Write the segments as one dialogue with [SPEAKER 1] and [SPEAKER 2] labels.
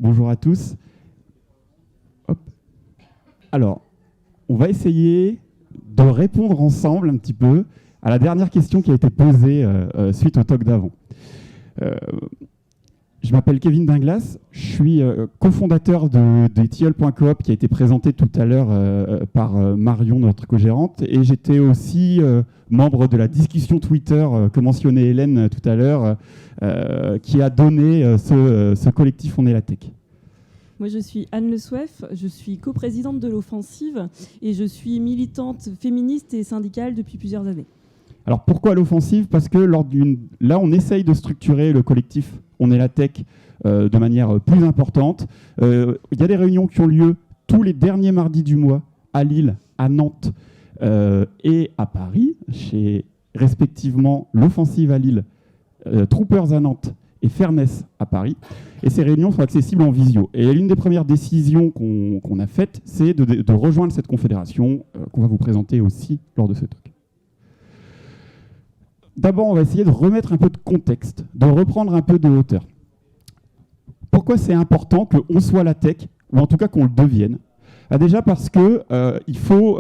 [SPEAKER 1] Bonjour à tous. Hop. Alors, on va essayer de répondre ensemble un petit peu à la dernière question qui a été posée suite au talk d'avant. Je m'appelle Kevin Dinglas, je suis cofondateur de Tilleul.coop qui a été présenté tout à l'heure par Marion, notre co-gérante, et j'étais aussi membre de la discussion Twitter que mentionnait Hélène tout à l'heure, qui a donné ce collectif On est la tech.
[SPEAKER 2] Moi, je suis Anne Le Souef, je suis coprésidente de l'Offensive et je suis militante féministe et syndicale depuis plusieurs années.
[SPEAKER 1] Alors pourquoi l'Offensive ? Parce que là, on essaye de structurer le collectif On est la tech de manière plus importante. Il y a des réunions qui ont lieu tous les derniers mardis du mois à Lille, à Nantes et à Paris, chez respectivement l'Offensive à Lille, Troopers à Nantes et Fairness à Paris. Et ces réunions sont accessibles en visio. Et l'une des premières décisions qu'on a faites, c'est de rejoindre cette confédération qu'on va vous présenter aussi lors de ce talk. D'abord, on va essayer de remettre un peu de contexte, de reprendre un peu de hauteur. Pourquoi c'est important qu'on soit la tech, ou en tout cas qu'on le devienne ? Déjà parce qu'il faut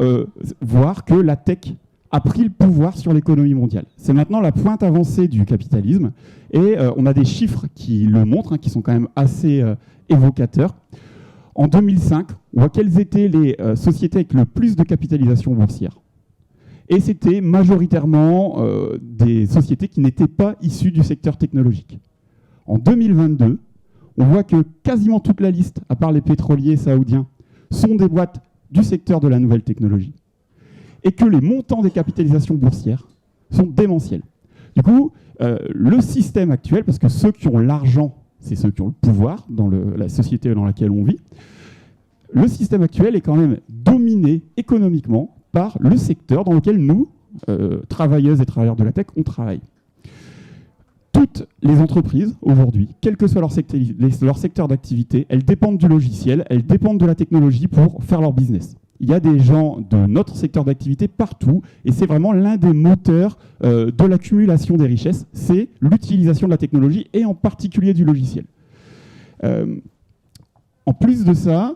[SPEAKER 1] voir que la tech a pris le pouvoir sur l'économie mondiale. C'est maintenant la pointe avancée du capitalisme, et on a des chiffres qui le montrent, qui sont quand même assez évocateurs. En 2005, on voit quelles étaient les sociétés avec le plus de capitalisation boursière. Et c'était majoritairement des sociétés qui n'étaient pas issues du secteur technologique. En 2022, on voit que quasiment toute la liste, à part les pétroliers saoudiens, sont des boîtes du secteur de la nouvelle technologie. Et que les montants des capitalisations boursières sont démentiels. Du coup, le système actuel, parce que ceux qui ont l'argent, c'est ceux qui ont le pouvoir dans la société dans laquelle on vit, le système actuel est quand même dominé économiquement par le secteur dans lequel nous, travailleuses et travailleurs de la tech, on travaille. Toutes les entreprises, aujourd'hui, quel que soit leur secteur d'activité, elles dépendent du logiciel, elles dépendent de la technologie pour faire leur business. Il y a des gens de notre secteur d'activité partout, et c'est vraiment l'un des moteurs de l'accumulation des richesses, c'est l'utilisation de la technologie, et en particulier du logiciel. En plus de ça,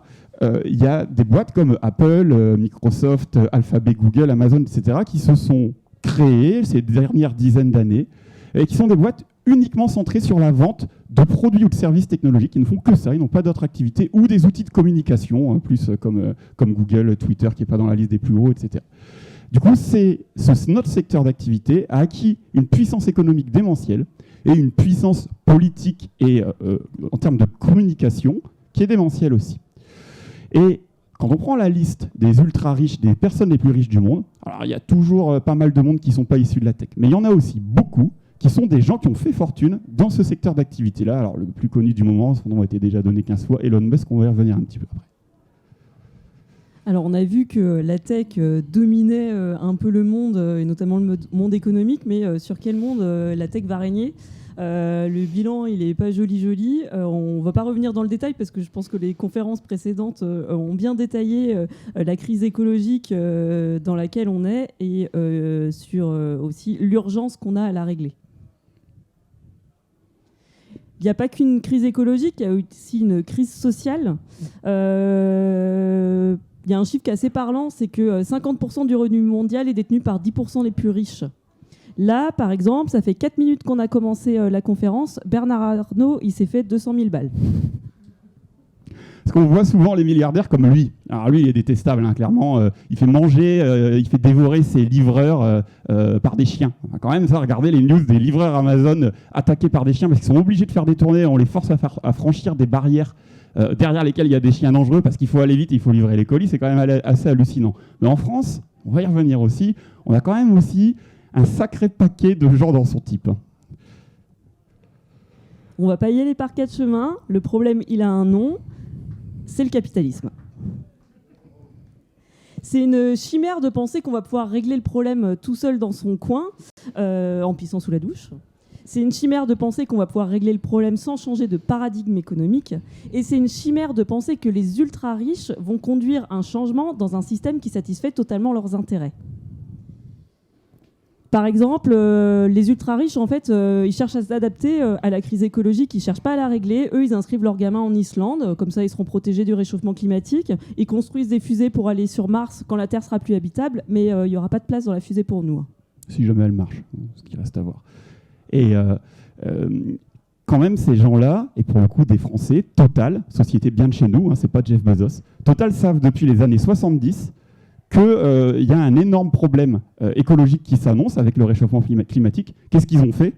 [SPEAKER 1] il y a des boîtes comme Apple, Microsoft, Alphabet, Google, Amazon, etc., qui se sont créées ces dernières dizaines d'années, et qui sont des boîtes uniquement centrées sur la vente de produits ou de services technologiques. Ils ne font que ça, ils n'ont pas d'autres activités, ou des outils de communication, plus comme Google, Twitter, qui n'est pas dans la liste des plus gros, etc. Du coup, notre secteur d'activité a acquis une puissance économique démentielle et une puissance politique et en termes de communication qui est démentielle aussi. Et quand on prend la liste des ultra riches, des personnes les plus riches du monde, alors il y a toujours pas mal de monde qui ne sont pas issus de la tech, mais il y en a aussi beaucoup qui sont des gens qui ont fait fortune dans ce secteur d'activité-là. Alors le plus connu du moment, son nom a été déjà donné 15 fois, Elon Musk, on va y revenir un petit peu après.
[SPEAKER 2] Alors on a vu que la tech dominait un peu le monde, et notamment le monde économique, mais sur quel monde la tech va régner ? Le bilan, il n'est pas joli. On ne va pas revenir dans le détail parce que je pense que les conférences précédentes ont bien détaillé la crise écologique dans laquelle on est et sur aussi l'urgence qu'on a à la régler. Il n'y a pas qu'une crise écologique, il y a aussi une crise sociale. Il y a un chiffre qui est assez parlant, c'est que 50% du revenu mondial est détenu par 10% les plus riches. Là, par exemple, ça fait 4 minutes qu'on a commencé la conférence. Bernard Arnault, il s'est fait 200 000 balles.
[SPEAKER 1] Parce qu'on voit souvent les milliardaires comme lui. Alors lui, il est détestable, clairement. Il fait manger, il fait dévorer ses livreurs par des chiens. Enfin, quand même, ça, regardez les news des livreurs Amazon attaqués par des chiens parce qu'ils sont obligés de faire des tournées. On les force à franchir des barrières derrière lesquelles il y a des chiens dangereux parce qu'il faut aller vite, il faut livrer les colis. C'est quand même assez hallucinant. Mais en France, on va y revenir aussi, on a quand même aussi un sacré paquet de gens dans son type.
[SPEAKER 2] On va pas y aller par 4 chemins. Le problème, il a un nom. C'est le capitalisme. C'est une chimère de penser qu'on va pouvoir régler le problème tout seul dans son coin, en pissant sous la douche. C'est une chimère de penser qu'on va pouvoir régler le problème sans changer de paradigme économique. Et c'est une chimère de penser que les ultra-riches vont conduire un changement dans un système qui satisfait totalement leurs intérêts. Par exemple, les ultra-riches, en fait, ils cherchent à s'adapter à la crise écologique, ils ne cherchent pas à la régler. Eux, ils inscrivent leurs gamins en Islande, comme ça ils seront protégés du réchauffement climatique. Ils construisent des fusées pour aller sur Mars quand la Terre sera plus habitable, mais il n'y aura pas de place dans la fusée pour nous.
[SPEAKER 1] Si jamais elle marche, ce qui reste à voir. Et quand même, ces gens-là, et pour le coup des Français, Total, société bien de chez nous, c'est pas Jeff Bezos, Total savent depuis les années 70 qu'il y a un énorme problème écologique qui s'annonce avec le réchauffement climatique. Qu'est-ce qu'ils ont fait ?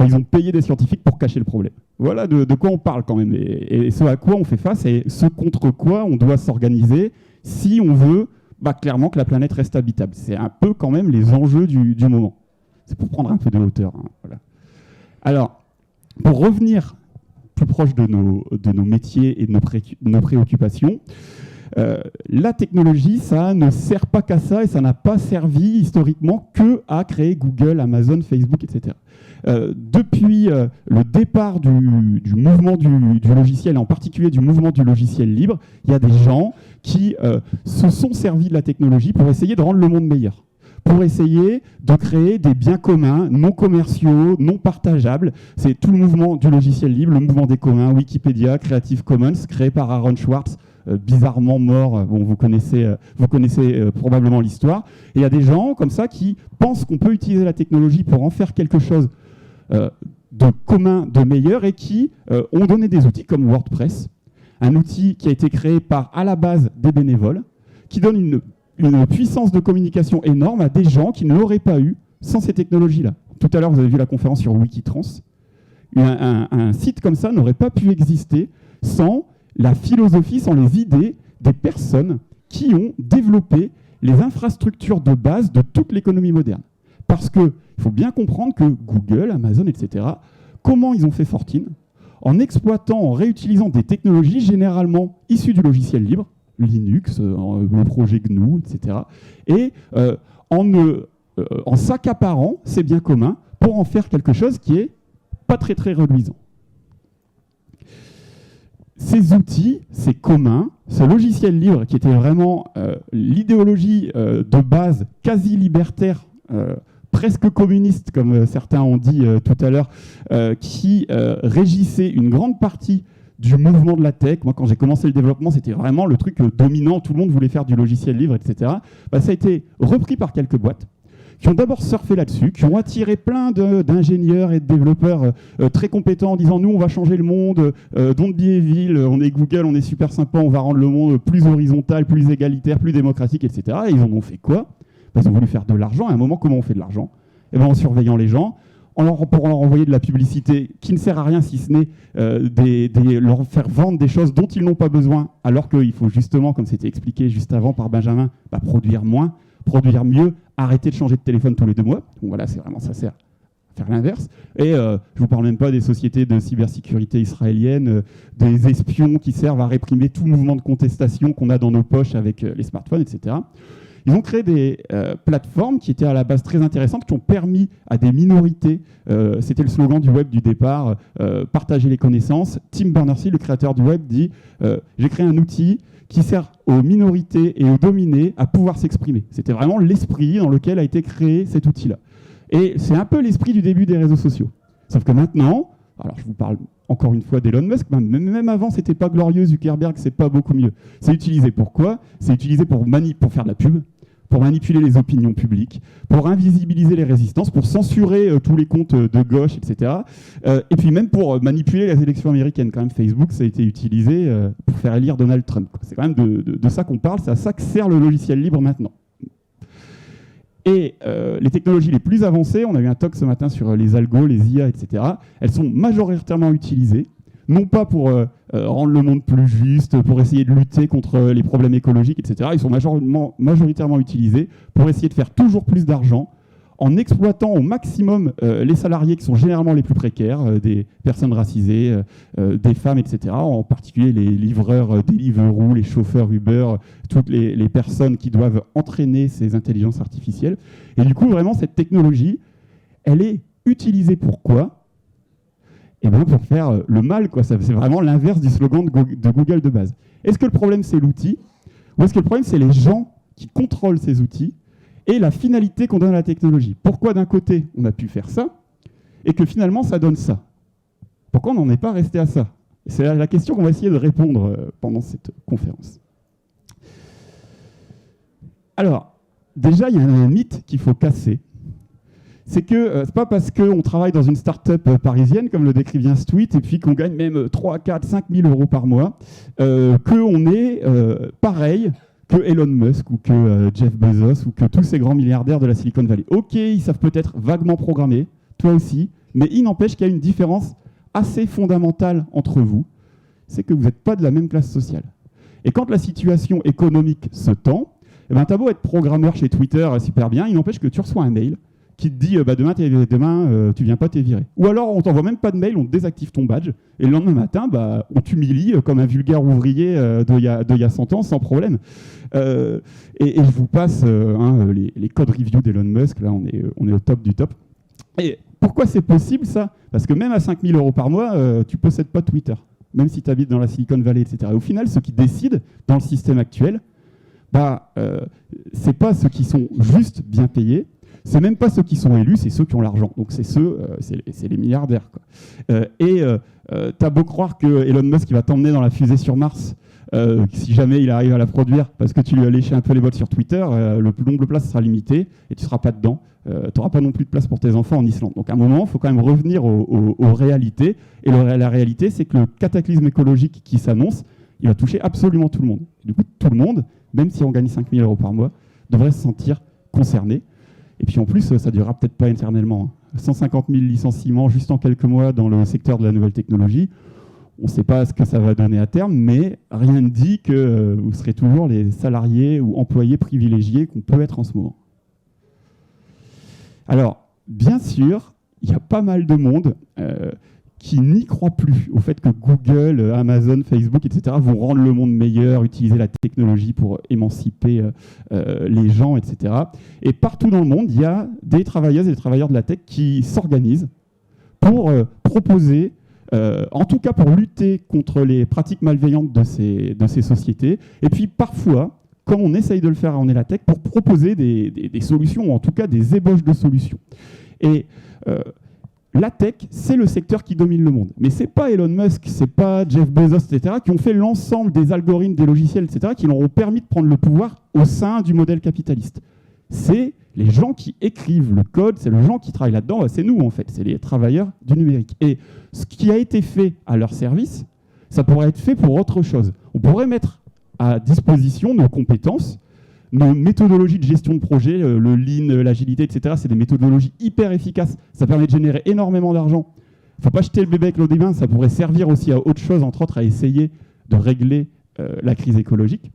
[SPEAKER 1] Ils ont payé des scientifiques pour cacher le problème. Voilà de quoi on parle quand même, et ce à quoi on fait face, et ce contre quoi on doit s'organiser si on veut clairement que la planète reste habitable. C'est un peu quand même les enjeux du moment. C'est pour prendre un peu de hauteur. Voilà. Alors, pour revenir plus proche de nos métiers et de nos préoccupations, la technologie, ça ne sert pas qu'à ça, et ça n'a pas servi historiquement que à créer Google, Amazon, Facebook, etc. Depuis le départ du mouvement du logiciel, et en particulier du mouvement du logiciel libre, il y a des gens qui se sont servis de la technologie pour essayer de rendre le monde meilleur, pour essayer de créer des biens communs non commerciaux, non partageables. C'est tout le mouvement du logiciel libre, le mouvement des communs, Wikipédia, Creative Commons, créé par Aaron Swartz, bizarrement mort. Bon, vous connaissez probablement l'histoire. Et il y a des gens comme ça qui pensent qu'on peut utiliser la technologie pour en faire quelque chose de commun, de meilleur, et qui ont donné des outils comme WordPress, un outil qui a été créé par, à la base, des bénévoles, qui donne une puissance de communication énorme à des gens qui ne l'auraient pas eu sans ces technologies-là. Tout à l'heure, vous avez vu la conférence sur Wikitrans. Un site comme ça n'aurait pas pu exister sans la philosophie, sans les idées des personnes qui ont développé les infrastructures de base de toute l'économie moderne. Parce qu'il faut bien comprendre que Google, Amazon, etc., comment ils ont fait fortune ? En exploitant, en réutilisant des technologies généralement issues du logiciel libre, Linux, le projet GNU, etc., et en s'accaparant ces biens communs pour en faire quelque chose qui est pas très très reluisant. Ces outils, ces communs, ce logiciel libre qui était vraiment l'idéologie de base quasi libertaire, presque communiste, comme certains ont dit tout à l'heure, qui régissait une grande partie du mouvement de la tech. Moi, quand j'ai commencé le développement, c'était vraiment le truc dominant. Tout le monde voulait faire du logiciel libre, etc. Ça a été repris par quelques boîtes qui ont d'abord surfé là-dessus, qui ont attiré plein d'ingénieurs et de développeurs très compétents en disant « Nous, on va changer le monde, don't be evil, on est Google, on est super sympa, on va rendre le monde plus horizontal, plus égalitaire, plus démocratique, etc. » Et ils en ont fait quoi ? Ils ont voulu faire de l'argent. À un moment, comment on fait de l'argent ? En surveillant les gens, pour leur envoyer de la publicité qui ne sert à rien si ce n'est leur faire vendre des choses dont ils n'ont pas besoin, alors qu'il faut justement, comme c'était expliqué juste avant par Benjamin, produire moins, produire mieux, arrêter de changer de téléphone tous les 2 mois. Donc voilà, c'est vraiment, ça sert à faire l'inverse. Et je ne vous parle même pas des sociétés de cybersécurité israéliennes, des espions qui servent à réprimer tout mouvement de contestation qu'on a dans nos poches avec les smartphones, etc. Ils ont créé des plateformes qui étaient à la base très intéressantes, qui ont permis à des minorités, c'était le slogan du web du départ, partager les connaissances. Tim Berners-Lee, le créateur du web, dit j'ai créé un outil qui sert aux minorités et aux dominés à pouvoir s'exprimer. C'était vraiment l'esprit dans lequel a été créé cet outil-là. Et c'est un peu l'esprit du début des réseaux sociaux. Sauf que maintenant, alors je vous parle encore une fois d'Elon Musk, même avant, c'était pas glorieux, Zuckerberg, c'est pas beaucoup mieux. C'est utilisé pour quoi ? C'est utilisé pour faire de la pub, pour manipuler les opinions publiques, pour invisibiliser les résistances, pour censurer tous les comptes de gauche, etc. Et puis même pour manipuler les élections américaines. Quand même, Facebook, ça a été utilisé pour faire élire Donald Trump. C'est quand même de ça qu'on parle, c'est à ça que sert le logiciel libre maintenant. Et les technologies les plus avancées, on a eu un talk ce matin sur les algos, les IA, etc. Elles sont majoritairement utilisées, non pas pour rendre le monde plus juste, pour essayer de lutter contre les problèmes écologiques, etc. Ils sont majoritairement utilisés pour essayer de faire toujours plus d'argent en exploitant au maximum les salariés qui sont généralement les plus précaires, des personnes racisées, des femmes, etc. En particulier les livreurs Deliveroo, les chauffeurs Uber, toutes les personnes qui doivent entraîner ces intelligences artificielles. Et du coup, vraiment, cette technologie, elle est utilisée pour quoi ? Eh bien, pour faire le mal, quoi. C'est vraiment l'inverse du slogan de Google de base. Est-ce que le problème, c'est l'outil ? Ou est-ce que le problème, c'est les gens qui contrôlent ces outils et la finalité qu'on donne à la technologie. Pourquoi d'un côté, on a pu faire ça, et que finalement, ça donne ça? Pourquoi on n'en est pas resté à ça? C'est la question qu'on va essayer de répondre pendant cette conférence. Alors, déjà, il y a un mythe qu'il faut casser. C'est que c'est pas parce qu'on travaille dans une start-up parisienne, comme le décrit bien ce tweet, et puis qu'on gagne même 3, 4, 5 000 euros par mois, qu'on est pareil que Elon Musk ou que Jeff Bezos ou que tous ces grands milliardaires de la Silicon Valley. Ok, ils savent peut-être vaguement programmer, toi aussi, mais il n'empêche qu'il y a une différence assez fondamentale entre vous, c'est que vous n'êtes pas de la même classe sociale. Et quand la situation économique se tend, eh ben, t'as beau être programmeur chez Twitter, super bien, il n'empêche que tu reçois un mail qui te dit demain tu viens pas, t'es viré. Ou alors on t'envoie même pas de mail, on te désactive ton badge, et le lendemain matin, on t'humilie comme un vulgaire ouvrier d'il y a 100 ans, sans problème. Et je vous passe les code reviews d'Elon Musk, là on est au top du top. Et pourquoi c'est possible ça? Parce que même à 5 000 euros par mois, tu possèdes pas Twitter, même si tu habites dans la Silicon Valley, etc. Et au final, ceux qui décident dans le système actuel, c'est pas ceux qui sont juste bien payés, c'est même pas ceux qui sont élus, c'est ceux qui ont l'argent. Donc c'est les milliardaires, quoi. T'as beau croire que Elon Musk il va t'emmener dans la fusée sur Mars, si jamais il arrive à la produire, parce que tu lui as léché un peu les bottes sur Twitter, le nombre de places sera limité et tu seras pas dedans. Tu n'auras pas non plus de place pour tes enfants en Islande. Donc à un moment, il faut quand même revenir aux réalités. Et la réalité, c'est que le cataclysme écologique qui s'annonce, il va toucher absolument tout le monde. Du coup, tout le monde, même si on gagne 5 000 euros par mois, devrait se sentir concerné. Et puis en plus, ça ne durera peut-être pas éternellement. 150 000 licenciements juste en quelques mois dans le secteur de la nouvelle technologie. On ne sait pas ce que ça va donner à terme, mais rien ne dit que vous serez toujours les salariés ou employés privilégiés qu'on peut être en ce moment. Alors, bien sûr, il y a pas mal de monde qui n'y croit plus au fait que Google, Amazon, Facebook, etc. vont rendre le monde meilleur, utiliser la technologie pour émanciper les gens, etc. Et partout dans le monde, il y a des travailleuses et des travailleurs de la tech qui s'organisent pour proposer, en tout cas pour lutter contre les pratiques malveillantes de ces sociétés, et puis parfois, comme on essaye de le faire à On est la tech, pour proposer des solutions, ou en tout cas des ébauches de solutions. Et la tech, c'est le secteur qui domine le monde. Mais ce n'est pas Elon Musk, ce n'est pas Jeff Bezos, etc., qui ont fait l'ensemble des algorithmes, des logiciels, etc., qui leur ont permis de prendre le pouvoir au sein du modèle capitaliste. C'est les gens qui écrivent le code, c'est les gens qui travaillent là-dedans, c'est nous en fait, c'est les travailleurs du numérique. Et ce qui a été fait à leur service, ça pourrait être fait pour autre chose. On pourrait mettre à disposition nos compétences, nos méthodologies de gestion de projet, le lean, l'agilité, etc., c'est des méthodologies hyper efficaces. Ça permet de générer énormément d'argent. Il ne faut pas jeter le bébé avec l'eau des bains, ça pourrait servir aussi à autre chose, entre autres à essayer de régler la crise écologique.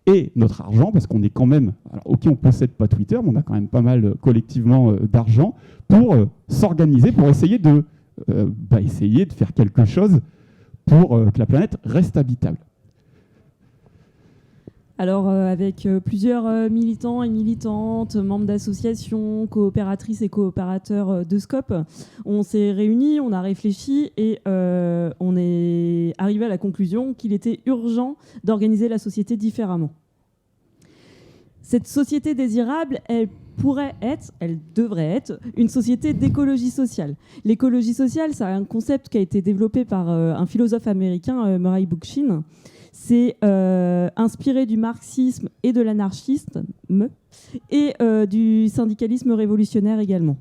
[SPEAKER 1] Et notre argent, parce qu'on est quand même, alors ok, on ne possède pas Twitter, mais on a quand même pas mal collectivement d'argent pour s'organiser, pour essayer de faire quelque chose pour que la planète reste habitable.
[SPEAKER 2] Alors, avec plusieurs militants et militantes, membres d'associations, coopératrices et coopérateurs de Scope, on s'est réunis, on a réfléchi et on est arrivé à la conclusion qu'il était urgent d'organiser la société différemment. Cette société désirable, elle devrait être une société d'écologie sociale. L'écologie sociale, c'est un concept qui a été développé par un philosophe américain, Murray Bookchin. C'est inspiré du marxisme et de l'anarchisme et du syndicalisme révolutionnaire également.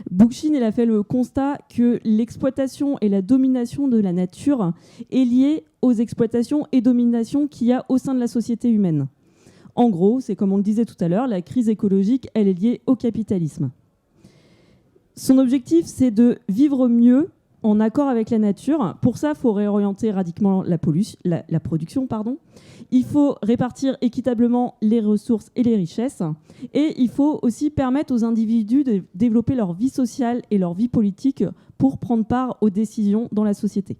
[SPEAKER 2] Bookchin a fait le constat que l'exploitation et la domination de la nature est liée aux exploitations et dominations qu'il y a au sein de la société humaine. En gros, c'est comme on le disait tout à l'heure, la crise écologique, elle est liée au capitalisme. Son objectif, c'est de vivre mieux en accord avec la nature. Pour ça, il faut réorienter radicalement la production. Il faut répartir équitablement les ressources et les richesses. Et il faut aussi permettre aux individus de développer leur vie sociale et leur vie politique pour prendre part aux décisions dans la société.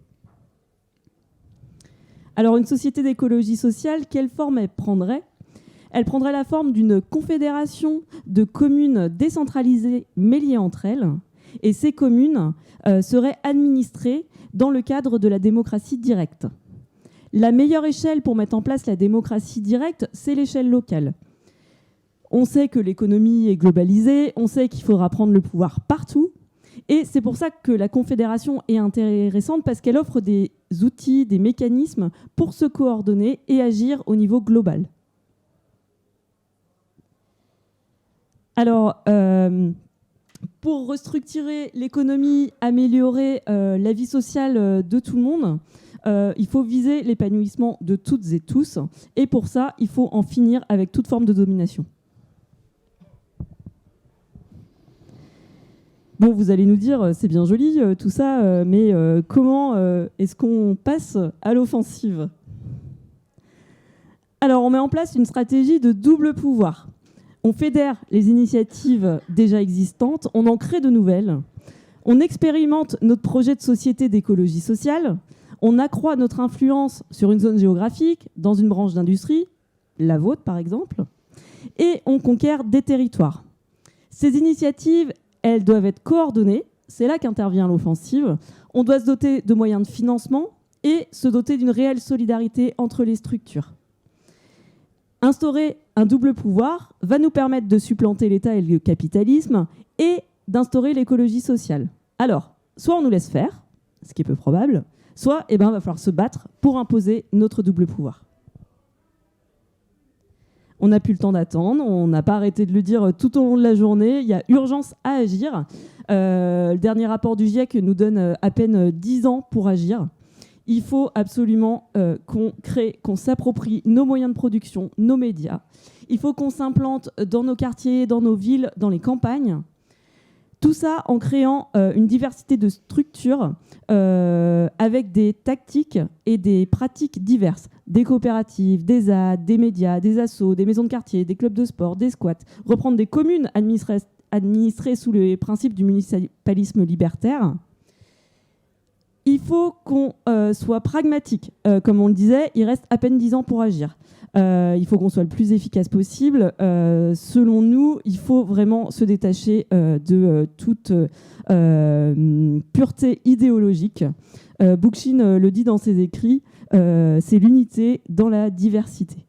[SPEAKER 2] Alors, une société d'écologie sociale, quelle forme elle prendrait ? Elle prendrait la forme d'une confédération de communes décentralisées mais liées entre elles. Et ces communes seraient administrées dans le cadre de la démocratie directe. La meilleure échelle pour mettre en place la démocratie directe, c'est l'échelle locale. On sait que l'économie est globalisée, on sait qu'il faudra prendre le pouvoir partout. Et c'est pour ça que la Confédération est intéressante, parce qu'elle offre des outils, des mécanismes pour se coordonner et agir au niveau global. Alors, pour restructurer l'économie, améliorer la vie sociale de tout le monde, il faut viser l'épanouissement de toutes et tous. Et pour ça, il faut en finir avec toute forme de domination. Bon, vous allez nous dire, c'est bien joli tout ça, mais comment est-ce qu'on passe à l'offensive ? Alors, on met en place une stratégie de double pouvoir. On fédère les initiatives déjà existantes, on en crée de nouvelles, on expérimente notre projet de société d'écologie sociale, on accroît notre influence sur une zone géographique, dans une branche d'industrie, la vôtre par exemple, et on conquiert des territoires. Ces initiatives, elles doivent être coordonnées, c'est là qu'intervient l'offensive. On doit se doter de moyens de financement et se doter d'une réelle solidarité entre les structures. Instaurer un double pouvoir va nous permettre de supplanter l'État et le capitalisme et d'instaurer l'écologie sociale. Alors, soit on nous laisse faire, ce qui est peu probable, soit il va falloir se battre pour imposer notre double pouvoir. On n'a plus le temps d'attendre, on n'a pas arrêté de le dire tout au long de la journée, il y a urgence à agir. Le dernier rapport du GIEC nous donne à peine 10 ans pour agir. Il faut absolument qu'on s'approprie nos moyens de production, nos médias. Il faut qu'on s'implante dans nos quartiers, dans nos villes, dans les campagnes. Tout ça en créant une diversité de structures avec des tactiques et des pratiques diverses. Des coopératives, des ZAD, des médias, des assos, des maisons de quartier, des clubs de sport, des squats. Reprendre des communes administrées sous les principes du municipalisme libertaire. Il faut qu'on soit pragmatique. Comme on le disait, il reste à peine 10 ans pour agir. Il faut qu'on soit le plus efficace possible. Selon nous, il faut vraiment se détacher de toute pureté idéologique. Bookchin le dit dans ses écrits, c'est l'unité dans la diversité.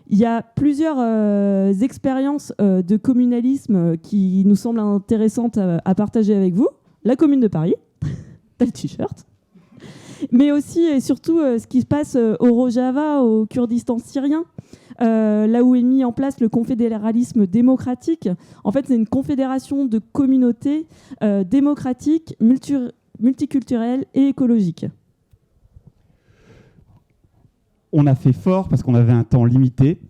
[SPEAKER 2] Il y a plusieurs expériences de communalisme qui nous semblent intéressantes à partager avec vous. La Commune de Paris, t'as le t-shirt, mais aussi et surtout ce qui se passe au Rojava, au Kurdistan syrien, là où est mis en place le confédéralisme démocratique. En fait, c'est une confédération de communautés démocratiques, multiculturelles et écologiques.
[SPEAKER 1] On a fait fort parce qu'on avait un temps limité.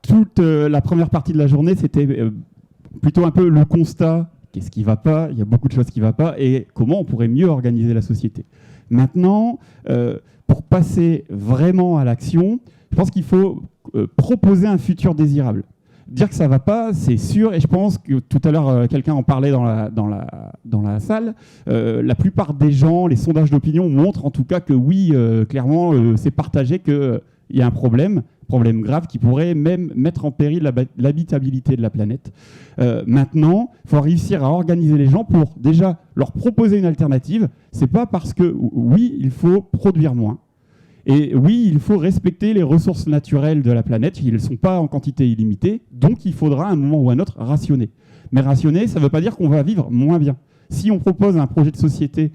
[SPEAKER 1] Toute la première partie de la journée, c'était plutôt un peu le constat. Qu'est-ce qui ne va pas ? Il y a beaucoup de choses qui ne vont pas. Et comment on pourrait mieux organiser la société ? Maintenant, pour passer vraiment à l'action, je pense qu'il faut proposer un futur désirable. Dire que ça ne va pas, c'est sûr. Et je pense que tout à l'heure, quelqu'un en parlait dans la salle. La plupart des gens, les sondages d'opinion montrent en tout cas que oui, clairement, c'est partagé qu'il y a un problème grave qui pourrait même mettre en péril l'habitabilité de la planète. Maintenant, il faut réussir à organiser les gens pour déjà leur proposer une alternative. C'est pas parce que, oui, il faut produire moins. Et oui, il faut respecter les ressources naturelles de la planète. Ils ne sont pas en quantité illimitée. Donc, il faudra à un moment ou à un autre rationner. Mais rationner, ça ne veut pas dire qu'on va vivre moins bien. Si on propose un projet de société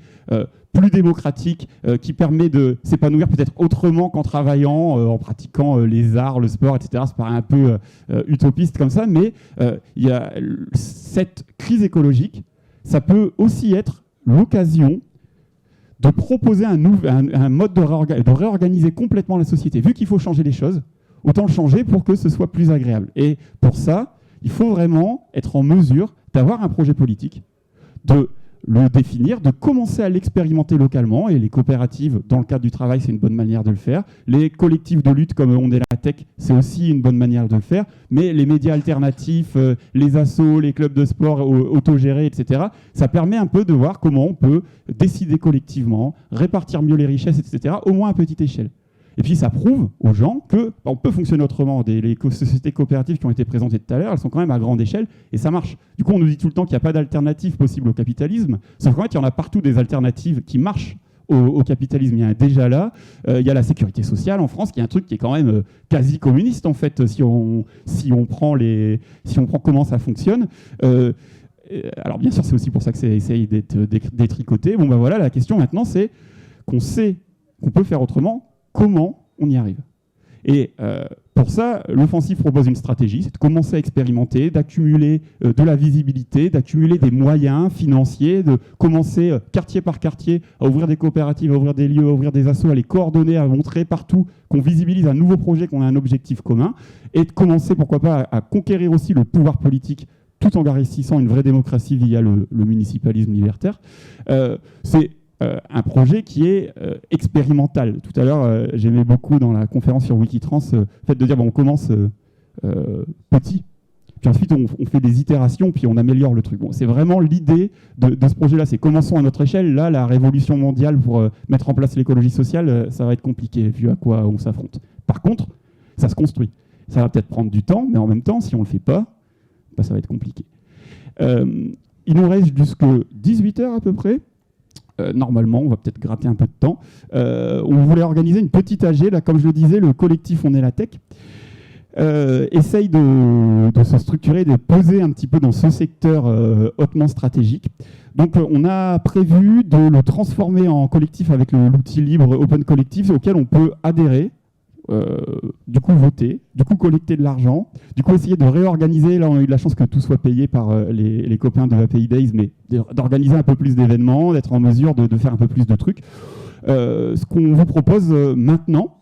[SPEAKER 1] plus démocratique, qui permet de s'épanouir peut-être autrement qu'en travaillant, en pratiquant les arts, le sport, etc. Ça paraît un peu utopiste comme ça, mais il y a cette crise écologique, ça peut aussi être l'occasion de proposer un mode de réorganiser complètement la société. Vu qu'il faut changer les choses, autant le changer pour que ce soit plus agréable. Et pour ça, il faut vraiment être en mesure d'avoir un projet politique, de le définir, de commencer à l'expérimenter localement. Et les coopératives, dans le cadre du travail, c'est une bonne manière de le faire. Les collectifs de lutte comme On est la Tech, c'est aussi une bonne manière de le faire. Mais les médias alternatifs, les assos, les clubs de sport autogérés, etc., ça permet un peu de voir comment on peut décider collectivement, répartir mieux les richesses, etc., au moins à petite échelle. Et puis ça prouve aux gens qu'on peut fonctionner autrement. Les sociétés coopératives qui ont été présentées tout à l'heure, elles sont quand même à grande échelle et ça marche. Du coup, on nous dit tout le temps qu'il n'y a pas d'alternative possible au capitalisme, sauf qu'en fait, il y en a partout des alternatives qui marchent au capitalisme, il y a un déjà là. Il y a la sécurité sociale en France, qui est un truc qui est quand même quasi communiste, en fait, si on prend comment ça fonctionne. Alors bien sûr, c'est aussi pour ça que ça essaye d'être détricoté. Bon, ben voilà, la question maintenant, c'est qu'on sait qu'on peut faire autrement, comment on y arrive. Et pour ça, l'offensive propose une stratégie, c'est de commencer à expérimenter, d'accumuler de la visibilité, d'accumuler des moyens financiers, de commencer quartier par quartier à ouvrir des coopératives, à ouvrir des lieux, à ouvrir des assos, à les coordonner, à montrer partout qu'on visibilise un nouveau projet, qu'on a un objectif commun, et de commencer, pourquoi pas, à conquérir aussi le pouvoir politique tout en garantissant une vraie démocratie via le municipalisme libertaire. C'est un projet qui est expérimental. Tout à l'heure, j'aimais beaucoup dans la conférence sur Wikitrans le fait de dire bon, on commence petit, puis ensuite on fait des itérations, puis on améliore le truc. Bon, c'est vraiment l'idée de ce projet-là, c'est commençons à notre échelle. Là, la révolution mondiale pour mettre en place l'écologie sociale, ça va être compliqué vu à quoi on s'affronte. Par contre, ça se construit. Ça va peut-être prendre du temps, mais en même temps, si on ne le fait pas, ça va être compliqué. Il nous reste jusque 18h à peu près. Normalement, on va peut-être gratter un peu de temps. On voulait organiser une petite AG, là, comme je le disais, le collectif On est la tech essaye de se structurer, de poser un petit peu dans ce secteur hautement stratégique. Donc on a prévu de le transformer en collectif avec l'outil libre Open Collective auquel on peut adhérer. Du coup voter, du coup collecter de l'argent, du coup essayer de réorganiser. Là on a eu de la chance que tout soit payé par les copains de API Days, mais d'organiser un peu plus d'événements, d'être en mesure de faire un peu plus de trucs. Ce qu'on vous propose maintenant,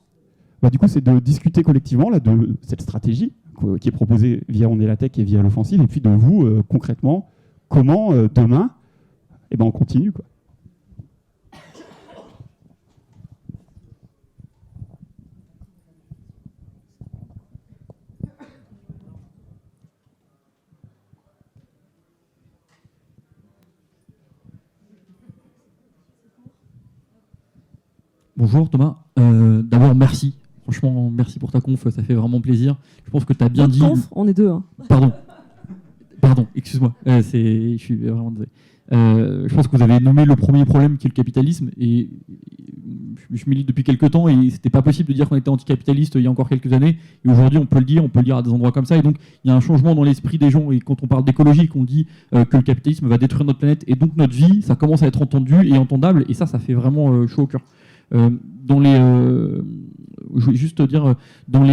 [SPEAKER 1] du coup, c'est de discuter collectivement là, de cette stratégie qui est proposée via On est la tech et via l'offensive, et puis de vous concrètement, comment demain, on continue quoi.
[SPEAKER 3] Bonjour Thomas, d'abord merci, franchement merci pour ta conf, ça fait vraiment plaisir. Je pense que tu as bien dit...
[SPEAKER 2] Conf, on est deux. Hein.
[SPEAKER 3] Pardon, excuse-moi, je suis vraiment désolé. Je pense que vous avez nommé le premier problème qui est le capitalisme, et je milite depuis quelques temps et c'était pas possible de dire qu'on était anticapitaliste il y a encore quelques années, et aujourd'hui on peut le dire à des endroits comme ça, et donc il y a un changement dans l'esprit des gens, et quand on parle d'écologie, qu'on dit que le capitalisme va détruire notre planète et donc notre vie, ça commence à être entendu et entendable, et ça fait vraiment chaud au cœur. Je voulais juste te dire, dans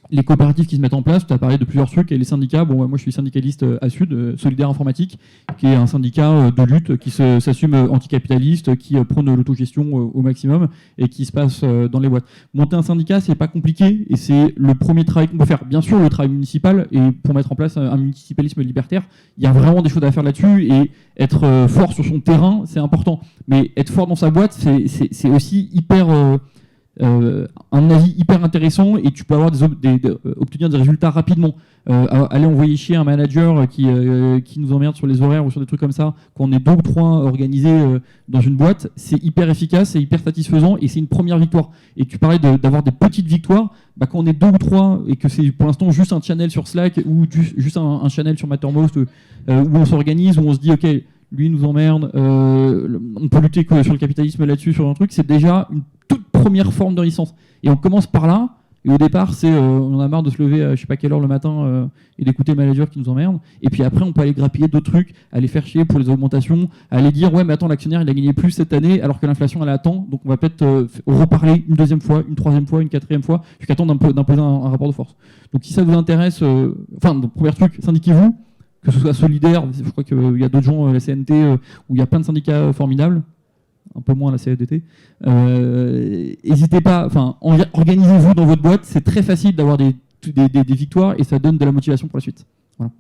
[SPEAKER 3] les coopératives qui se mettent en place, tu as parlé de plusieurs trucs, et les syndicats, moi je suis syndicaliste à Sud, Solidaire Informatique, qui est un syndicat de lutte qui s'assume anticapitaliste, qui prône l'autogestion au maximum et qui se passe dans les boîtes. Monter un syndicat, c'est pas compliqué, et c'est le premier travail qu'on peut faire. Bien sûr, le travail municipal, et pour mettre en place un municipalisme libertaire, il y a vraiment des choses à faire là-dessus, et être fort sur son terrain, c'est important. Mais être fort dans sa boîte, c'est aussi hyper... un avis hyper intéressant, et tu peux avoir obtenir des résultats rapidement. Aller envoyer chier un manager qui nous emmerde sur les horaires ou sur des trucs comme ça, quand on est 2 ou 3 organisés dans une boîte, c'est hyper efficace, c'est hyper satisfaisant, et c'est une première victoire. Et tu parlais d'avoir des petites victoires, quand on est 2 ou 3 et que c'est pour l'instant juste un channel sur Slack ou juste un channel sur Mattermost où on s'organise, où on se dit ok, lui nous emmerde, on peut lutter sur le capitalisme là-dessus, sur un truc, c'est déjà une toute première forme de licence. Et on commence par là, et au départ, on en a marre de se lever à je sais pas quelle heure le matin et d'écouter le manager qui nous emmerde. Et puis après, on peut aller grappiller d'autres trucs, aller faire chier pour les augmentations, aller dire ouais, mais attends, l'actionnaire il a gagné plus cette année alors que l'inflation elle attend, donc on va peut-être reparler une deuxième fois, une troisième fois, une quatrième fois, jusqu'à temps d'imposer un rapport de force. Donc si ça vous intéresse, donc premier truc, syndiquez-vous, que ce soit solidaire, je crois qu'il y a d'autres gens, la CNT, où il y a plein de syndicats formidables, un peu moins la CFDT. N'hésitez pas, organisez-vous dans votre boîte, c'est très facile d'avoir des victoires et ça donne de la motivation pour la suite. Voilà.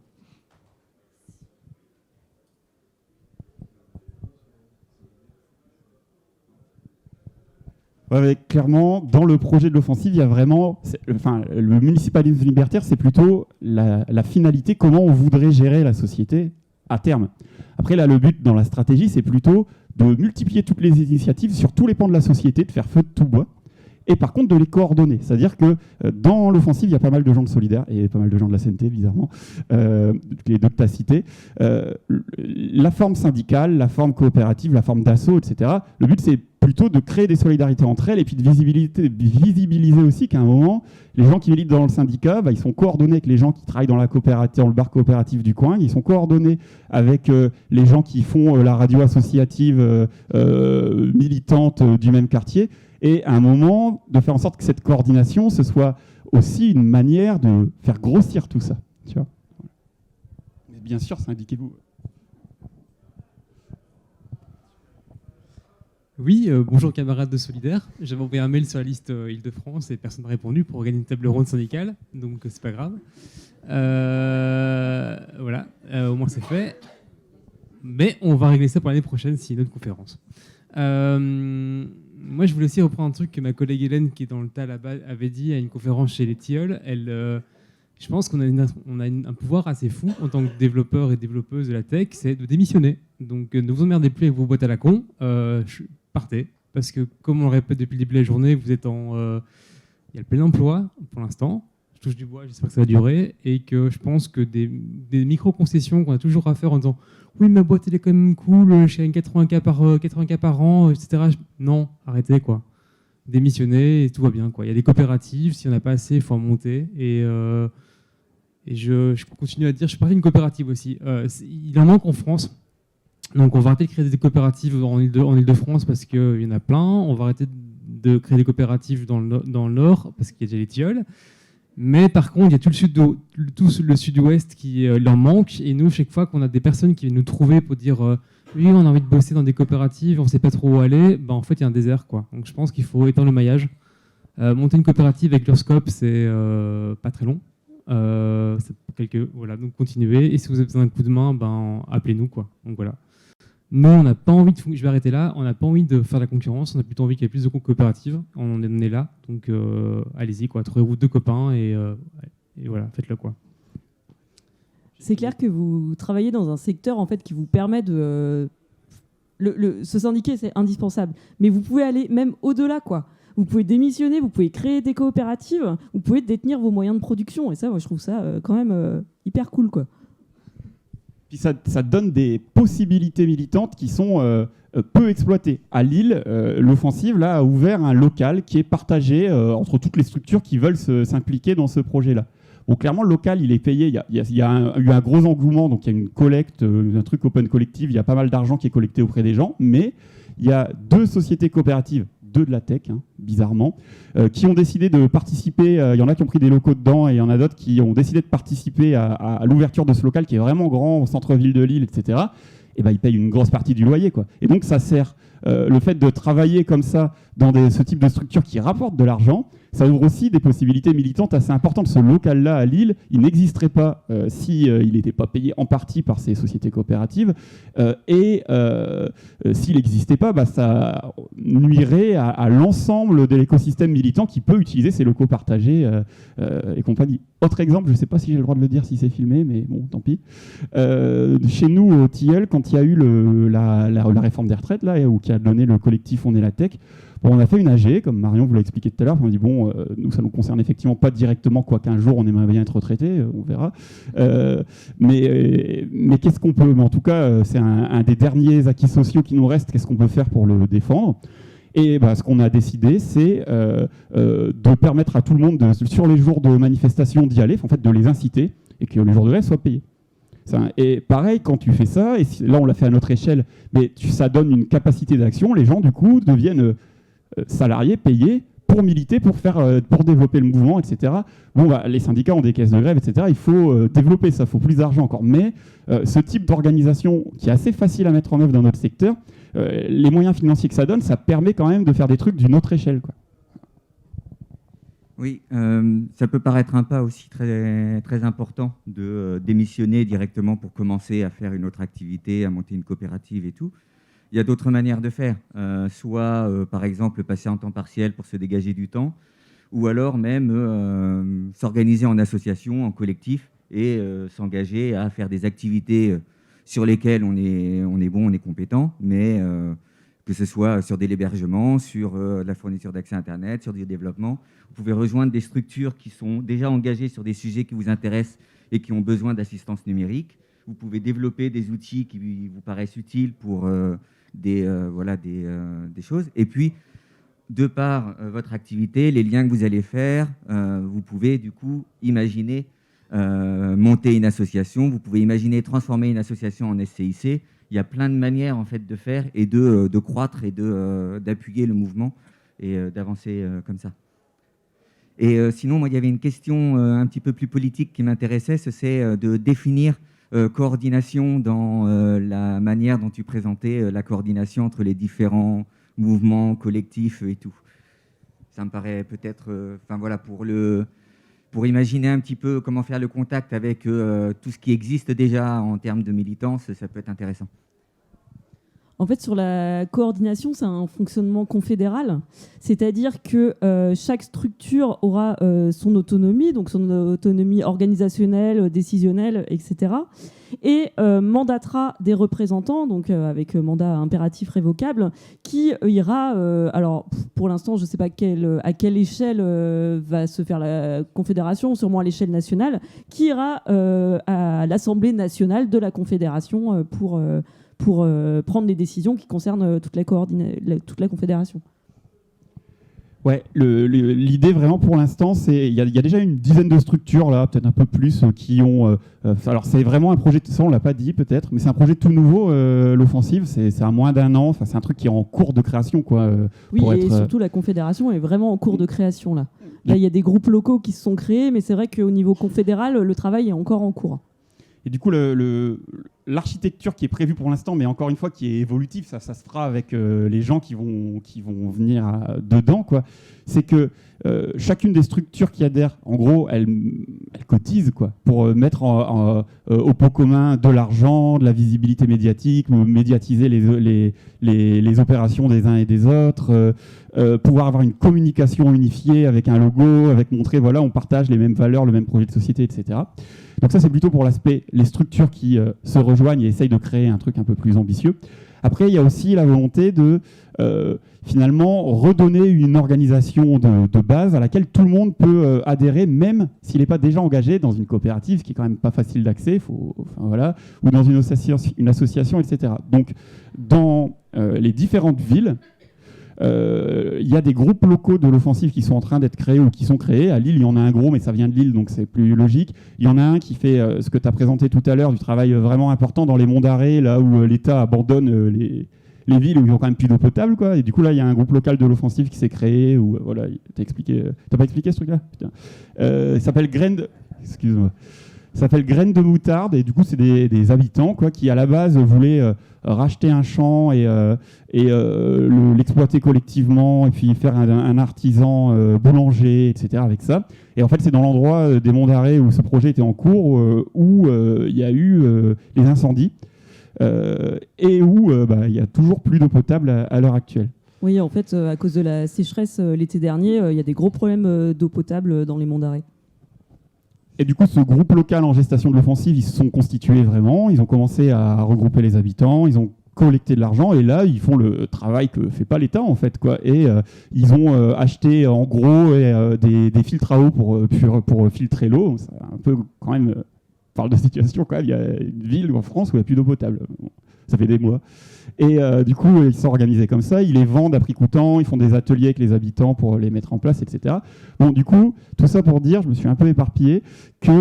[SPEAKER 1] Ouais, clairement, dans le projet de l'offensive, il y a vraiment, le municipalisme libertaire, c'est plutôt la finalité, comment on voudrait gérer la société à terme. Après, là, le but dans la stratégie, c'est plutôt de multiplier toutes les initiatives sur tous les pans de la société, de faire feu de tout bois, et par contre de les coordonner. C'est-à-dire que dans l'offensive, il y a pas mal de gens de Solidaire et pas mal de gens de la CNT, bizarrement, les deux que tu as cités. La forme syndicale, la forme coopérative, la forme d'assaut, etc. Le but, c'est plutôt de créer des solidarités entre elles et puis de visibiliser aussi qu'à un moment, les gens qui militent dans le syndicat, ils sont coordonnés avec les gens qui travaillent dans le bar coopératif du coin, ils sont coordonnés avec les gens qui font la radio associative militante du même quartier, et à un moment, de faire en sorte que cette coordination, ce soit aussi une manière de faire grossir tout ça. Tu vois. Mais bien sûr, syndiquez-vous.
[SPEAKER 4] Oui, bonjour camarades de Solidaire. J'avais envoyé un mail sur la liste Île-de-France et personne n'a répondu pour organiser une table ronde syndicale, donc c'est pas grave. Voilà, au moins c'est fait. Mais on va régler ça pour l'année prochaine s'il y a une autre conférence. Moi, je voulais aussi reprendre un truc que ma collègue Hélène, qui est dans le tas là-bas, avait dit à une conférence chez les Tilleuls. Je pense qu'on a un pouvoir assez fou en tant que développeur et développeuse de la tech, c'est de démissionner. Donc ne vous emmerdez plus avec vos boîtes à la con, partez. Parce que comme on le répète depuis le début de la journée, vous êtes il y a le plein emploi pour l'instant. Je touche du bois, j'espère que ça va durer. Et que je pense que des micro-concessions qu'on a toujours à faire en disant « Oui, ma boîte elle est quand même cool, je gagne 80K par an, etc. » Non, arrêtez quoi. Démissionner et tout va bien quoi. Il y a des coopératives, s'il n'y en a pas assez, il faut en monter. Et je continue à dire, je suis parti d'une coopérative aussi. Il en manque en France. Donc on va arrêter de créer des coopératives en Ile-de-France parce qu'il y en a plein. On va arrêter de créer des coopératives dans le Nord parce qu'il y a déjà les Tilleuls. Mais par contre, il y a tout le sud-ouest qui leur manque. Et nous, chaque fois qu'on a des personnes qui viennent nous trouver pour dire oui, on a envie de bosser dans des coopératives, on ne sait pas trop où aller, en fait, il y a un désert, quoi. Donc je pense qu'il faut étendre le maillage. Monter une coopérative avec leur scope, c'est pas très long. Voilà, donc continuez. Et si vous avez besoin d'un coup de main, appelez-nous, quoi. Donc voilà. Nous, on n'a pas envie je vais arrêter là, on n'a pas envie de faire de la concurrence, on a plutôt envie qu'il y ait plus de coopératives. On est là, donc allez-y, quoi. Trouvez-vous 2 copains et voilà, faites-le, quoi.
[SPEAKER 2] C'est clair que vous travaillez dans un secteur en fait, qui vous permet de... se syndiquer, c'est indispensable. Mais vous pouvez aller même au-delà, quoi. Vous pouvez démissionner, vous pouvez créer des coopératives, vous pouvez détenir vos moyens de production. Et ça, moi, je trouve ça quand même hyper cool, quoi.
[SPEAKER 1] Puis ça donne des possibilités militantes qui sont peu exploitées. À Lille, l'offensive là, a ouvert un local qui est partagé entre toutes les structures qui veulent s'impliquer dans ce projet-là. Bon, clairement, le local, il est payé. Il y a eu un gros engouement, donc il y a une collecte, un truc open collective. Il y a pas mal d'argent qui est collecté auprès des gens, mais il y a 2 sociétés coopératives, 2 de la tech, bizarrement, qui ont décidé de participer. Il y en a qui ont pris des locaux dedans et il y en a d'autres qui ont décidé de participer à l'ouverture de ce local qui est vraiment grand au centre-ville de Lille, etc. Et ils payent une grosse partie du loyer, quoi. Et donc ça sert, le fait de travailler comme ça dans ce type de structure qui rapporte de l'argent, ça ouvre aussi des possibilités militantes assez importantes. Ce local-là à Lille, il n'existerait pas s'il n'était pas payé en partie par ces sociétés coopératives. S'il n'existait pas, ça nuirait à l'ensemble de l'écosystème militant qui peut utiliser ces locaux partagés et compagnie. Autre exemple, je ne sais pas si j'ai le droit de le dire si c'est filmé, mais bon, tant pis. Chez nous, au Tilleul, quand il y a eu la réforme des retraites, là, où qui a donné le collectif On est la tech, on a fait une AG, comme Marion vous l'a expliqué tout à l'heure. On a dit, nous, ça ne nous concerne effectivement pas directement, quoi qu'un jour, on aimerait bien être retraité, on verra. Mais qu'est-ce qu'on peut... Mais en tout cas, c'est un des derniers acquis sociaux qui nous reste. Qu'est-ce qu'on peut faire pour le défendre ? Et ce qu'on a décidé, c'est de permettre à tout le monde, sur les jours de manifestation, d'y aller, en fait, de les inciter, et que les jours de grève soient payés. Et pareil, quand tu fais ça, et là on l'a fait à notre échelle, mais ça donne une capacité d'action, les gens du coup deviennent salariés, payés pour militer, pour développer le mouvement, etc. Les syndicats ont des caisses de grève, etc. Il faut développer ça, il faut plus d'argent encore. Mais ce type d'organisation qui est assez facile à mettre en œuvre dans notre secteur, les moyens financiers que ça donne, ça permet quand même de faire des trucs d'une autre échelle, quoi.
[SPEAKER 5] Oui, ça peut paraître un pas aussi très, très important de démissionner directement pour commencer à faire une autre activité, à monter une coopérative et tout. Il y a d'autres manières de faire, soit par exemple passer en temps partiel pour se dégager du temps, ou alors même s'organiser en association, en collectif, et s'engager à faire des activités sur lesquelles on est bon, on est compétent, mais que ce soit sur de l'hébergement, sur la fourniture d'accès à Internet, sur du développement. Vous pouvez rejoindre des structures qui sont déjà engagées sur des sujets qui vous intéressent et qui ont besoin d'assistance numérique. Vous pouvez développer des outils qui vous paraissent utiles pour des choses. Et puis, de par votre activité, les liens que vous allez faire, vous pouvez du coup imaginer monter une association, vous pouvez imaginer transformer une association en SCIC. Il y a plein de manières en fait de faire et de croître et d'appuyer le mouvement et d'avancer comme ça. Et sinon, moi, il y avait une question un petit peu plus politique qui m'intéressait, c'est de définir coordination dans la manière dont tu présentais la coordination entre les différents mouvements collectifs et tout. Ça me paraît peut-être, pour imaginer un petit peu comment faire le contact avec tout ce qui existe déjà en termes de militance, ça peut être intéressant.
[SPEAKER 2] En fait, sur la coordination, c'est un fonctionnement confédéral, c'est-à-dire que chaque structure aura son autonomie, donc son autonomie organisationnelle, décisionnelle, etc., et mandatera des représentants, donc avec mandat impératif révocable, qui ira, alors pour l'instant, je ne sais pas à quelle échelle va se faire la confédération, sûrement à l'échelle nationale, qui ira à l'Assemblée nationale de la confédération pour prendre les décisions qui concernent toute la confédération.
[SPEAKER 1] Ouais, l'idée vraiment pour l'instant, c'est il y a déjà une dizaine de structures là, peut-être un peu plus, qui ont. Alors c'est vraiment un projet, ça on l'a pas dit peut-être, mais c'est un projet tout nouveau, l'offensive. C'est à moins d'1 an. Enfin, c'est un truc qui est en cours de création, quoi.
[SPEAKER 2] Oui, et surtout la confédération est vraiment en cours de création là. Là, il y a des groupes locaux qui se sont créés, mais c'est vrai qu'au niveau confédéral, le travail est encore en cours.
[SPEAKER 1] Et du coup, l'architecture qui est prévue pour l'instant, mais encore une fois qui est évolutive, ça se fera avec les gens qui vont venir dedans, quoi. C'est que chacune des structures qui adhèrent, en gros, elles cotisent, quoi, pour mettre au pot commun de l'argent, de la visibilité médiatique, médiatiser les opérations des uns et des autres, pouvoir avoir une communication unifiée avec un logo, avec montrer, voilà, on partage les mêmes valeurs, le même projet de société, etc. Donc ça, c'est plutôt pour l'aspect, les structures qui se rejoignent et essayent de créer un truc un peu plus ambitieux. Après, il y a aussi la volonté de, finalement, redonner une organisation de base à laquelle tout le monde peut adhérer, même s'il n'est pas déjà engagé dans une coopérative, ce qui est quand même pas facile d'accès, ou dans une association, etc. Donc, dans les différentes villes, il y a des groupes locaux de l'offensive qui sont en train d'être créés ou qui sont créés. À Lille, il y en a un gros, mais ça vient de Lille, donc c'est plus logique. Il y en a un qui fait ce que tu as présenté tout à l'heure, du travail vraiment important dans les monts d'arrêt, là où l'État abandonne les villes où ils n'ont quand même plus d'eau potable, quoi. Et du coup, là, il y a un groupe local de l'offensive qui s'est créé. Où, voilà, t'as pas expliqué ce truc-là? Il s'appelle Excuse-moi. Ça s'appelle Graines de moutarde, et du coup, c'est des habitants, quoi, qui à la base voulaient racheter un champ et l'exploiter collectivement, et puis faire un artisan boulanger, etc. avec ça. Et en fait, c'est dans l'endroit des Monts d'Arrêt où ce projet était en cours, où il y a eu les incendies, et où il y a toujours plus d'eau potable à l'heure actuelle.
[SPEAKER 2] Oui, en fait, à cause de la sécheresse l'été dernier, il y a des gros problèmes d'eau potable dans les Monts d'Arrêt.
[SPEAKER 1] Et du coup, ce groupe local en gestation de l'offensive, ils se sont constitués vraiment. Ils ont commencé à regrouper les habitants, ils ont collecté de l'argent, et là, ils font le travail que fait pas l'État, en fait, quoi. Et ils ont acheté, en gros, des filtres à eau pour filtrer l'eau. C'est un peu, quand même, on parle de situation, quand même. Il y a une ville en France où il n'y a plus d'eau potable. Bon, ça fait des mois. Et du coup, ils sont organisés comme ça, ils les vendent à prix coûtant, ils font des ateliers avec les habitants pour les mettre en place, etc. Bon, du coup, tout ça pour dire, je me suis un peu éparpillé, qu'il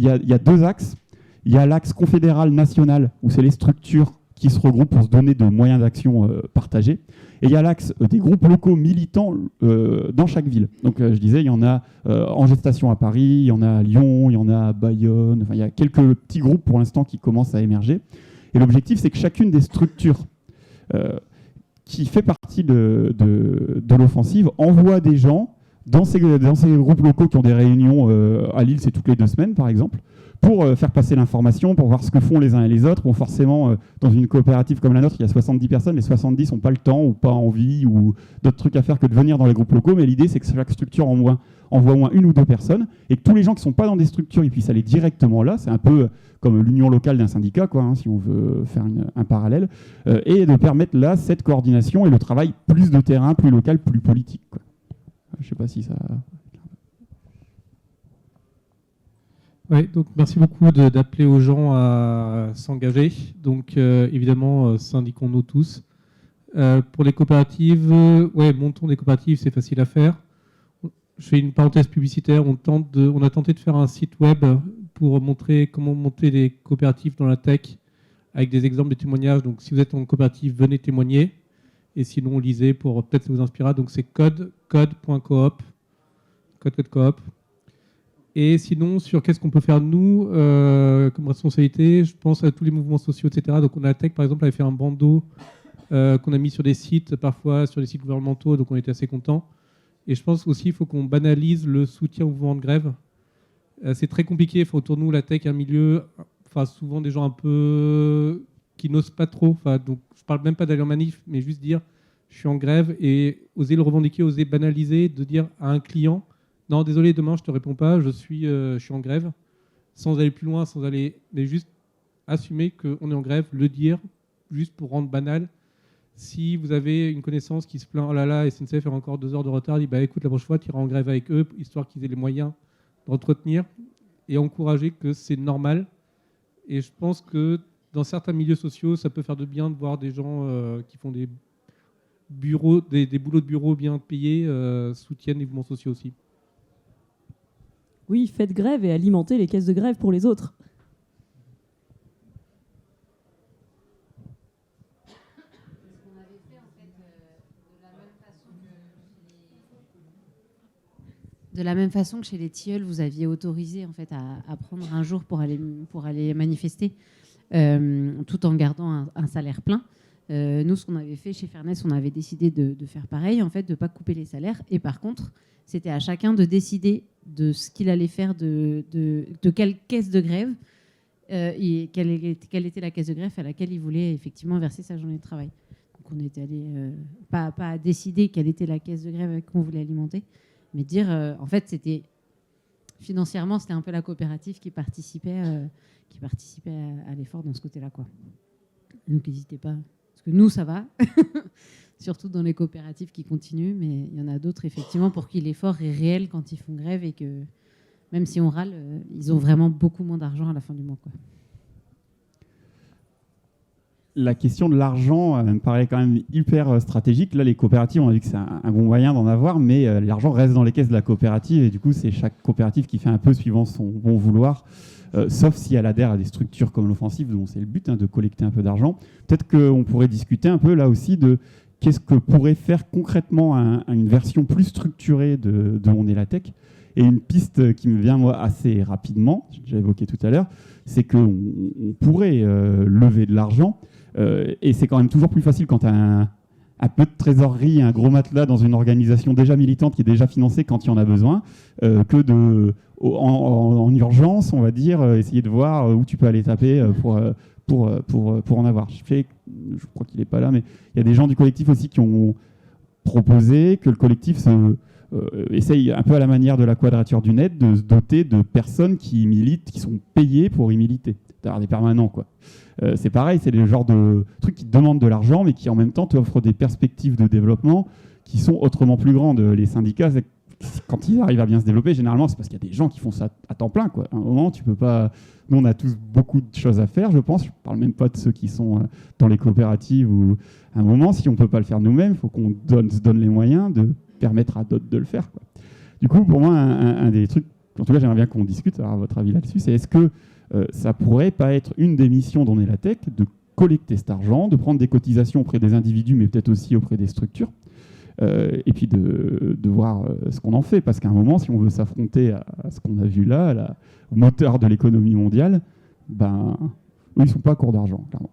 [SPEAKER 1] y a deux axes. Il y a l'axe confédéral national, où c'est les structures qui se regroupent pour se donner de moyens d'action partagés. Et il y a l'axe des groupes locaux militants dans chaque ville. Donc, je disais, il y en a en gestation à Paris, il y en a à Lyon, il y en a à Bayonne. Enfin, il y a quelques petits groupes pour l'instant qui commencent à émerger. Et l'objectif, c'est que chacune des structures qui fait partie de l'offensive envoie des gens dans ces groupes locaux qui ont des réunions. À Lille, c'est toutes les 2 semaines, par exemple, pour faire passer l'information, pour voir ce que font les uns et les autres. Bon, forcément, dans une coopérative comme la nôtre, il y a 70 personnes. Les 70 n'ont pas le temps ou pas envie ou d'autres trucs à faire que de venir dans les groupes locaux. Mais l'idée, c'est que chaque structure envoie au moins 1 ou 2 personnes et que tous les gens qui ne sont pas dans des structures, ils puissent aller directement là. C'est un peu comme l'union locale d'un syndicat, quoi, hein, si on veut faire un parallèle, et de permettre là cette coordination et le travail plus de terrain, plus local, plus politique, quoi. Je ne sais pas si ça...
[SPEAKER 6] Oui, donc merci beaucoup d'appeler aux gens à s'engager. Donc évidemment, syndiquons-nous tous. Pour les coopératives, montons des coopératives, c'est facile à faire. Je fais une parenthèse publicitaire. On a tenté de faire un site web pour montrer comment monter des coopératives dans la tech avec des exemples de témoignages. Donc si vous êtes en coopérative, venez témoigner. Et sinon, lisez pour peut-être ça vous inspirera. Donc c'est code.coop. Code. Et sinon, sur qu'est-ce qu'on peut faire nous comme responsabilité, je pense à tous les mouvements sociaux, etc. Donc on a la tech, par exemple, avait fait un bandeau qu'on a mis sur des sites, parfois sur des sites gouvernementaux, donc on était assez contents. Et je pense aussi qu'il faut qu'on banalise le soutien au mouvement de grève. C'est très compliqué, autour de nous, la tech, un milieu, souvent des gens un peu qui n'osent pas trop. Donc je ne parle même pas d'aller en manif, mais juste dire je suis en grève et oser le revendiquer, oser banaliser, de dire à un client non, désolé, demain je ne te réponds pas, je suis en grève, sans aller plus loin, mais juste assumer qu'on est en grève, le dire, juste pour rendre banal. Si vous avez une connaissance qui se plaint, oh là là, SNCF a encore 2 heures de retard, dit écoute, la prochaine fois, tu iras en grève avec eux, histoire qu'ils aient les moyens d'entretenir et encourager que c'est normal. Et je pense que dans certains milieux sociaux, ça peut faire de bien de voir des gens qui font des boulots de bureau bien payés soutiennent les mouvements sociaux aussi.
[SPEAKER 2] Oui, faites grève et alimentez les caisses de grève pour les autres.
[SPEAKER 7] De la même façon que chez les tilleuls, vous aviez autorisé en fait, à prendre un jour pour aller manifester tout en gardant un salaire plein. Nous, ce qu'on avait fait chez Fairness, on avait décidé de faire pareil, en fait, de ne pas couper les salaires. Et par contre, c'était à chacun de décider de ce qu'il allait faire, de quelle caisse de grève et quelle était la caisse de grève à laquelle il voulait effectivement verser sa journée de travail. Donc on était allé pas à décider quelle était la caisse de grève qu'on voulait alimenter, mais dire en fait c'était financièrement c'était un peu la coopérative qui participait à l'effort dans ce côté-là, quoi. Donc n'hésitez pas, parce que nous ça va. Surtout dans les coopératives qui continuent, mais il y en a d'autres, effectivement, pour qui l'effort est réel quand ils font grève et que, même si on râle, ils ont vraiment beaucoup moins d'argent à la fin du mois, quoi.
[SPEAKER 1] La question de l'argent me paraît quand même hyper stratégique. Là, les coopératives, on a vu que c'est un bon moyen d'en avoir, mais l'argent reste dans les caisses de la coopérative et du coup, c'est chaque coopérative qui fait un peu suivant son bon vouloir, sauf si elle adhère à des structures comme l'Offensive, dont c'est le but, de collecter un peu d'argent. Peut-être qu'on pourrait discuter un peu là aussi de qu'est-ce que pourrait faire concrètement une version plus structurée de On est la tech. Et une piste qui me vient, moi, assez rapidement, j'ai déjà évoqué tout à l'heure, c'est qu'on pourrait lever de l'argent. Et c'est quand même toujours plus facile quand tu as un peu de trésorerie, un gros matelas dans une organisation déjà militante qui est déjà financée quand il y en a besoin, que en urgence, on va dire, essayer de voir où tu peux aller taper pour en avoir. Je crois qu'il n'est pas là, mais il y a des gens du collectif aussi qui ont proposé que le collectif essaye, un peu à la manière de la Quadrature du Net, de se doter de personnes qui militent, qui sont payées pour y militer, c'est-à-dire des permanents, quoi. C'est pareil, c'est le genre de trucs qui demandent de l'argent, mais qui en même temps t'offrent des perspectives de développement qui sont autrement plus grandes. Les syndicats, quand ils arrivent à bien se développer, généralement, c'est parce qu'il y a des gens qui font ça à temps plein, quoi. À un moment, tu peux pas... Nous, on a tous beaucoup de choses à faire, je pense. Je ne parle même pas de ceux qui sont dans les coopératives. Ou à un moment, si on ne peut pas le faire nous-mêmes, il faut qu'on se donne les moyens de permettre à d'autres de le faire, quoi. Du coup, pour moi, un des trucs, en tout cas, j'aimerais bien qu'on discute, avoir votre avis là-dessus, c'est est-ce que ça pourrait pas être une des missions d'On est la tech, de collecter cet argent, de prendre des cotisations auprès des individus, mais peut-être aussi auprès des structures, et puis de voir ce qu'on en fait. Parce qu'à un moment, si on veut s'affronter à ce qu'on a vu là, au moteur de l'économie mondiale, eux, ils ne sont pas à court d'argent, clairement.